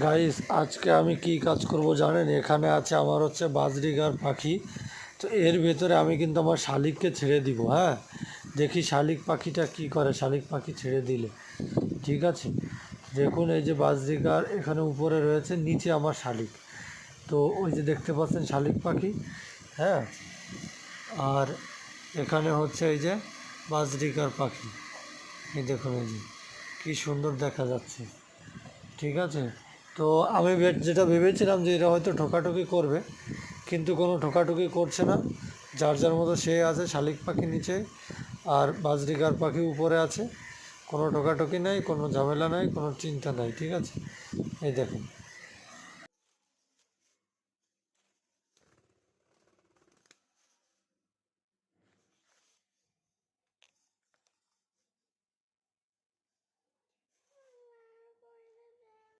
Guys, আজকে আমি কি কাজ করব জানেন? এখানে আছে আমার বাজরিগার পাখি। তো এর ভেতরে আমি কিন্তু আমার শালিককে ছেড়ে দিব। হ্যাঁ, দেখি শালিক পাখিটা কি করে। শালিক পাখি ছেড়ে দিলে ঠিক আছে। দেখুন, এই যে বাজরিগার এখানে উপরে রয়েছে, নিচে আমার শালিক। তো ওই যে দেখতে পাচ্ছেন শালিক পাখি। হ্যাঁ, আর এখানে এই যে বাজরিগার পাখি। এই দেখুন, এই যে কি সুন্দর দেখা যাচ্ছে। ঠিক আছে। তো আমি যেটা ভেবেছিলাম যে এরা হয়তো ঠোকাঠুকি করবে, কিন্তু কোনো ঠোকাঠুকি করছে না। যার যার মতো সে আছে, শালিক পাখি নিচে আর বাজরিগার পাখি উপরে আছে। কোনো ঠোকাঠুকি নাই, কোনো ঝামেলা নাই, কোনো চিন্তা নাই। ঠিক আছে, এই দেখুন।